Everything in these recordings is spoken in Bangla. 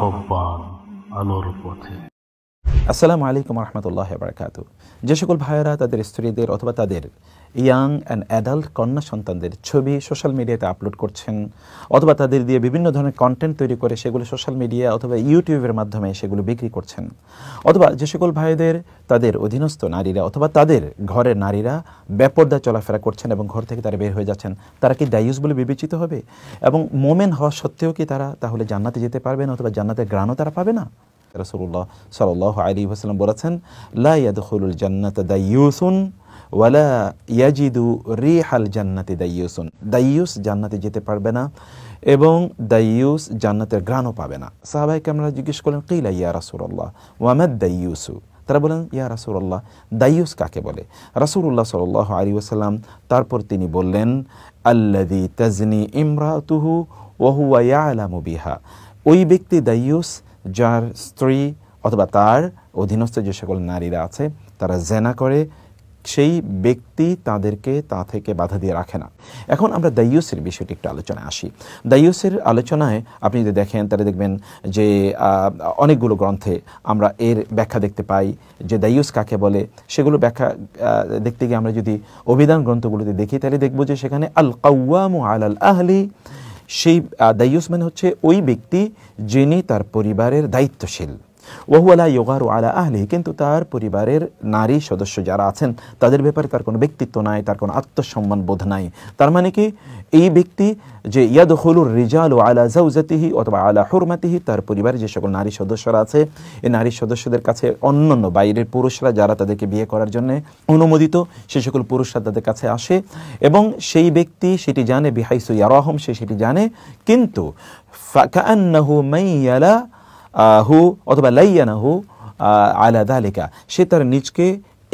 আহ্বান আলোর পথে। আসসালামু আলাইকুম রহমতুল্লাহ বারাকাতু। যে সকল ভাইয়েরা তাদের স্ত্রীদের অথবা তাদের ইয়াং অ্যান্ড অ্যাডাল্ট কন্যা সন্তানদের ছবি সোশ্যাল মিডিয়াতে আপলোড করছেন অথবা তাদের দিয়ে বিভিন্ন ধরনের কন্টেন্ট তৈরি করে সেগুলো সোশ্যাল মিডিয়া অথবা ইউটিউবের মাধ্যমে সেগুলো বিক্রি করছেন, অথবা যে সকল ভাইদের তাদের অধীনস্থ নারীরা অথবা তাদের ঘরের নারীরা বেপর্দা চলাফেরা করছেন এবং ঘর থেকে তারা বের হয়ে যাচ্ছেন, তারা কি দায়ুস বলে বিবেচিত হবে? এবং মোমেন হওয়া সত্ত্বেও কি তারা তাহলে জান্নাতে যেতে পারবে না অথবা জান্নাতের গ্রাণও তারা পাবে না? রাসূলুল্লাহ সাল্লাল্লাহু আলাইহি ওয়াসাল্লাম বলেছেন, লা ইয়াদখুলুল জান্নাতা দাইয়ুসুন ওয়ালা ইয়াজিদু রিহাল জান্নাতি দাইয়ুসুন। দাইয়ুস জান্নাতে যেতে পারবে না এবং দাইয়ুস জান্নাতের ঘ্রাণও পাবে না। সাহাবায়ে কেরামরা জিজ্ঞেস করলেন, কিলা ইয়া রাসূলুল্লাহ ওয়া মাদ দাইয়ুসু? তারা বলেন, ইয়া রাসূলুল্লাহ, দাইয়ুস কাকে বলে? রাসূলুল্লাহ সাল্লাল্লাহু আলাইহি ওয়াসাল্লাম তারপর তিনি বললেন, আল্লাযী তাজনি ইমরাতুহু ওয়া হুয়া ইয়ালামু বিহা। ওই ব্যক্তি দাইয়ুস যার স্ত্রী অথবা তার অধীনস্থ যে সকল নারীরা আছে তারা জেনা করে, সেই ব্যক্তি তাদেরকে তা থেকে বাধা দিয়ে রাখে না। এখন আমরা দাইয়ুসের বিষয়টি একটু আলোচনায় আসি। দাইয়ুসের আলোচনায় আপনি যদি দেখেন তাহলে দেখবেন যে অনেকগুলো গ্রন্থে আমরা এর ব্যাখ্যা দেখতে পাই যে দাইয়ুস কাকে বলে। সেগুলো ব্যাখ্যা দেখতে গিয়ে আমরা যদি অভিধান গ্রন্থগুলোতে দেখি তাহলে দেখব যে সেখানে আল কাওয়ামু আলাল আহলি, সেই দাইয়ুস মানে হচ্ছে ওই ব্যক্তি যিনি তার পরিবারের দায়িত্বশীল। ওয়াহুয়া লা ইউগারু আলা আহলিহি, কিন্তু তার পরিবারের নারী সদস্য যারা আছেন তাদের ব্যাপারে তার কোনো ব্যক্তিত্ব নাই, তার কোনো আত্মসম্মান বোধ নাই। তার মানে কি এই ব্যক্তি যে ইয়াদখুলুর রিজালু আলা যাওজাতিহি অথবা আলা হুরমাতিহি, তার পরিবারে যে সকল নারী সদস্যরা আছে এই নারী সদস্যদের কাছে অন্যান্য বাইরের পুরুষরা যারা তাদেরকে বিয়ে করার জন্য অনুমোদিত সেই সকল পুরুষরা তাদের কাছে আসে এবং সেই ব্যক্তি সেটি জানে, বিহাইসু ইয়ারাহুম, সে সেটি জানে, কিন্তু ফাকান্নাহু মাইয়ালা হু অথবা লাইয়ানাহু আলা যালিকা, সে তার নিজকে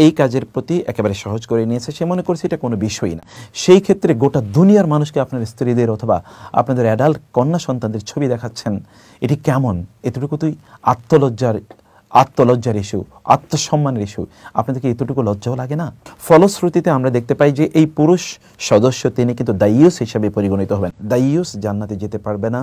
এই কাজের প্রতি একেবারে সহজ করে নিয়েছে, সে মনে করছে এটা কোনো বিষয়ই না। সেই ক্ষেত্রে গোটা দুনিয়ার মানুষকে আপনার স্ত্রীদের অথবা আপনাদের অ্যাডাল্ট কন্যা সন্তানদের ছবি দেখাচ্ছেন, এটি কেমন? এতটুকু তুই আত্মলজ্জার ইস্যু, আত্মসম্মানের ইস্যু, আপনাদেরকে এতটুকু লজ্জাও লাগে না? ফলশ্রুতিতে আমরা দেখতে পাই যে এই পুরুষ সদস্য তিনি কিন্তু দাইয়ুস হিসাবে পরিগণিত হবেন। দাইয়ুস জান্নাতে যেতে পারবে না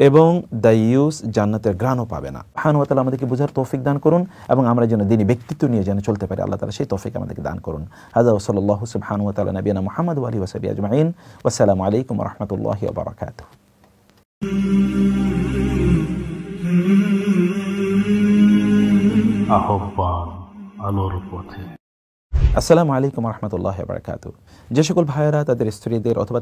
এবং দাইয়ুস জান্নাতের ঘ্রাণও পাবে না। সুবহানাহু ওয়া তাআলা আমাদেরকে বোঝার তৌফিক দান করুন এবং আমরা যেন দিনী ব্যক্তিত্ব নিয়ে যেন চলতে পারি, আল্লাহ তাআলা সেই তৌফিক আমাদেরকে দান করুন। হাযা ওয়া সাল্লাল্লাহু সুবহানাহু ওয়া তাআলা নবিয়ানা মুহাম্মদ ওয়া আলিহি ওয়া সাহবিহি আজমাইন। ওয়াসসালামু আলাইকুম ওয়া রাহমাতুল্লাহি ওয়া বারাকাতুহু। আহ্বান আলোর পথে। আসসালামু আলাইকুম রহমতুল্লাহ বারাকাতু। যে সকল ভাইয়েরা তাদের স্ত্রীদের অথবা